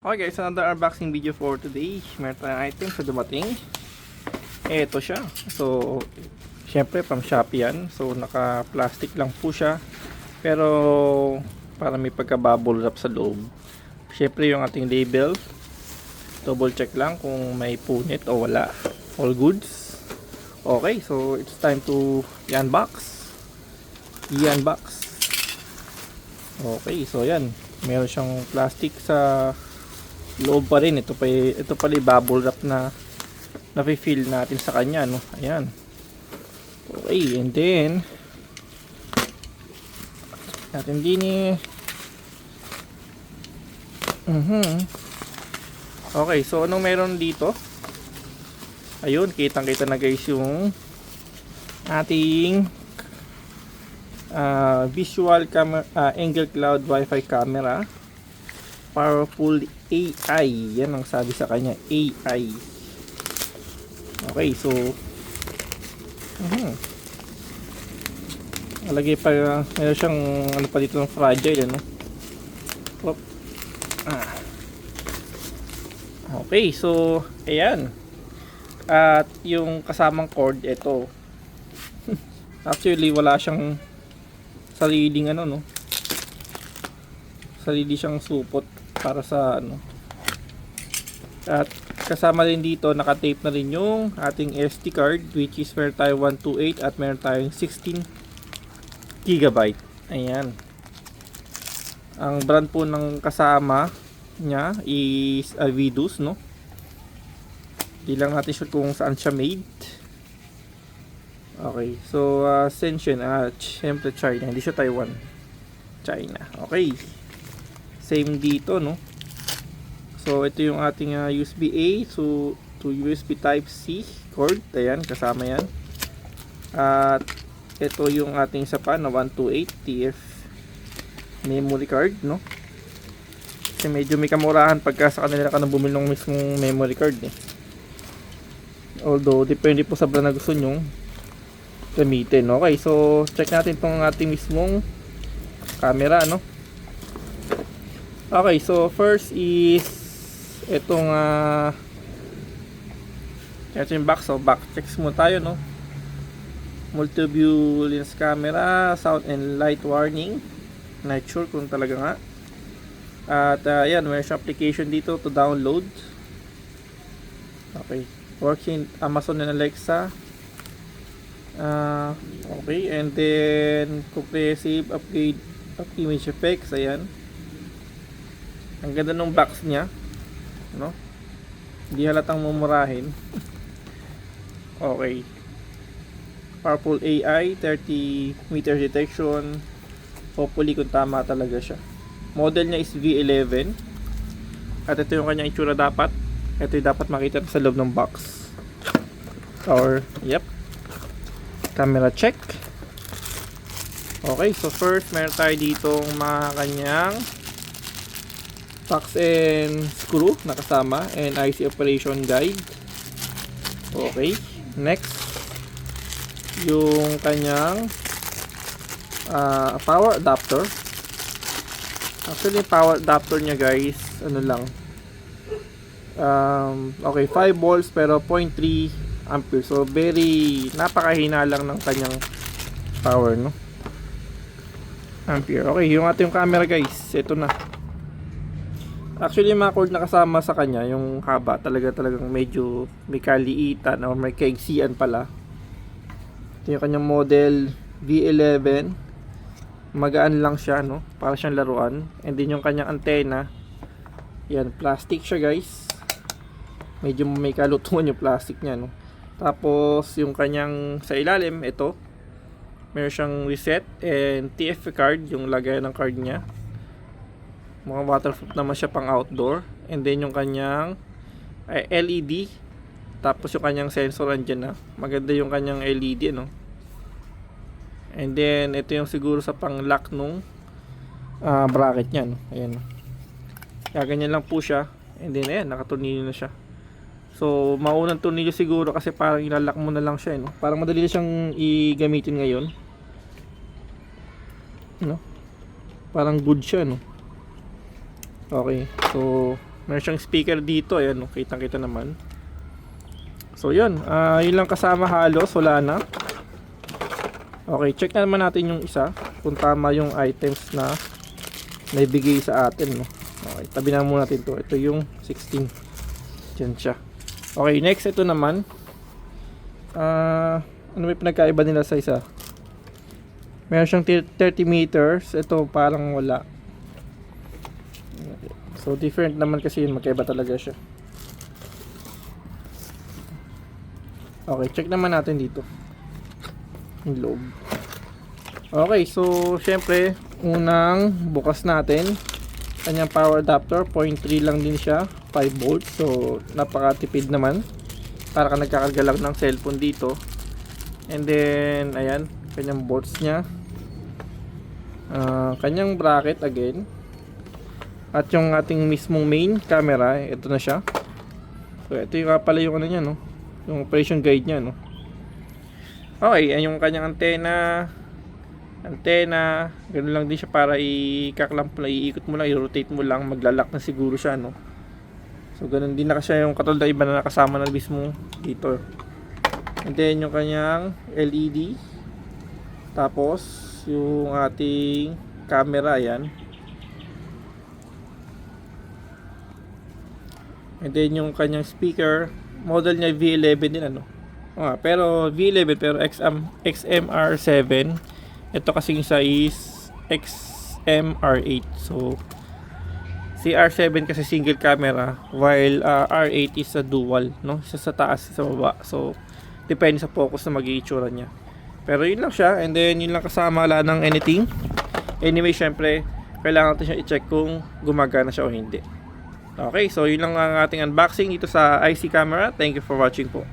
Okay guys, another unboxing video for today. Meron tayong item sa dumating. Ito siya. So, syempre from Shopee yan. So, naka-plastic lang po siya. Pero, para may pagka-bubble wrap sa loob. Syempre yung ating label. Double check lang kung may punit o wala. All goods. Okay, so it's time to i-unbox. Okay, so yan. Meron siyang plastic sa loob pa rin. Ito pala yung bubble wrap na nafe-feel natin sa kanya, no? Ayan. Okay, and then natin din Okay, so anong meron dito? Ayun, kitang-kita na guys yung ating visual camera, angle cloud Wi-Fi camera. Powerful AI. Yan ang sabi sa kanya, AI. Okay, so alagay pa, meron siyang ano pa dito ng fragile, ano? Okay, so ayan. At yung kasamang cord, ito. Actually wala siyang sariling ano, no? Sarili siyang supot para sa ano. At kasama rin dito, naka-tape na rin yung ating SD card, which is meron tayong 128 at meron tayong 16 GB. Ayan. Ang brand po ng kasama niya is Avidus, no? Di lang natin sure kung saan siya made. Okay, so Shenzhen, syempre China, hindi siya Taiwan. China. Okay. Same dito, no? So ito yung ating USB-A to USB Type-C cord. Ayan, kasama yan. At ito yung ating isa pa na 128 TF memory card, no? Kasi medyo may kamurahan pagka sa kanila ka nang bumili ng mismong memory card, eh. Although depende po sa brand na gusto nyong gamitin. Okay, so check natin tong ating mismong camera, no? Okay, so first is itong ito yung box. So back checks mo tayo, no? Multi-view lens camera, sound and light warning. Not sure kung talaga nga. At yan, may application dito to download. Okay, works in Amazon and Alexa. Okay, and then compressive upgrade of image effects. Ayan, ang ganda ng box niya, no? Hindi halatang mumurahin. Okay, powerful AI, 30 meter detection. Hopefully kung tama talaga siya. Model niya is V11. At ito yung kanyang itsura dapat. Ito yung dapat makita sa loob ng box. Or, yep, camera check. Okay, so first meron tayo ditong mga kanyang box and screw na kasama and IC operation guide. Okay, next yung kanyang power adapter. Actually power adapter niya guys, ano lang, okay, 5 volts pero 0.3 ampere. So very napakahina lang ng kanyang power, no? Ampere. Okay, yung ating camera guys, ito na. Actually yung mga cord na kasama sa kanya, yung haba talagang medyo may kaliitan or may kaigsian pala. Ito yung kanyang model V11. Magaan lang siya, no? Para siyang laruan. And then yung kanyang antena, yan, plastic siya guys. Medyo may kalutungan yung plastic niya, no? Tapos yung kanyang sa ilalim, ito, meron siyang reset and TF card, yung lagay ng card niya. Mga waterproof naman siya pang outdoor. And then yung kanyang LED. Tapos yung kanyang sensor andyan na. Maganda yung kanyang LED, no? And then ito yung siguro sa pang lock nung bracket niya, no? Ayan. Kaya ganyan lang po siya. And then ayan, nakatornilyo na siya. So maunang tornilyo siguro kasi parang ilalak mo na lang siya, no? Parang madali na siyang i-gamitin ngayon, no? Parang good siya, no? Okay, so Meron siyang speaker dito, ayan, no, kitang-kita naman. So yun, yun lang kasama halos, wala na. Okay, check na naman natin yung isa kung tama yung items na naibigay sa atin, no. Okay, tabi na muna natin to. Ito yung 16. Diyan siya. Okay, next ito naman. Ano may pinagkaiba nila sa isa? Meron siyang 30 meters. Ito parang wala. So different naman kasi yun, magkaiba talaga siya. Okay, check naman natin dito yung loob. Okay, so syempre unang bukas natin, kanyang power adapter, 0.3 lang din siya, 5 volts. So napakatipid naman, para ka nagkakarga lang ng cellphone dito. And then ayan, kanyang bolts nya, kanyang bracket again. At yung ating mismong main camera, ito na siya. So ito yung pala yung ano niya, no, yung operation guide niya, no. Okay, yan yung kanyang antena. Ganun lang din siya, para i-clamp lang, iikot mo lang, i-rotate mo lang, maglalak na siguro siya, no. So ganun din na kasi yung katulad na iba na nakasama na mismo dito. And then yung kanyang LED. Tapos yung ating camera, yan. And then yung kanyang speaker, model niya V11 din, ano. Pero V11 pero XMR7. Ito kasi isa is XMR8. So si R7 kasi single camera, while R8 is a dual, no? Isa sa taas, isa sa baba. So depende sa focus na mag-iitsura niya. Pero yun lang siya, and then yun lang kasama, wala ng anything. Anyway, syempre kailangan natin siya i-check kung gumagana siya o hindi. Okay, so yun lang ang ating unboxing dito sa IC camera. Thank you for watching po.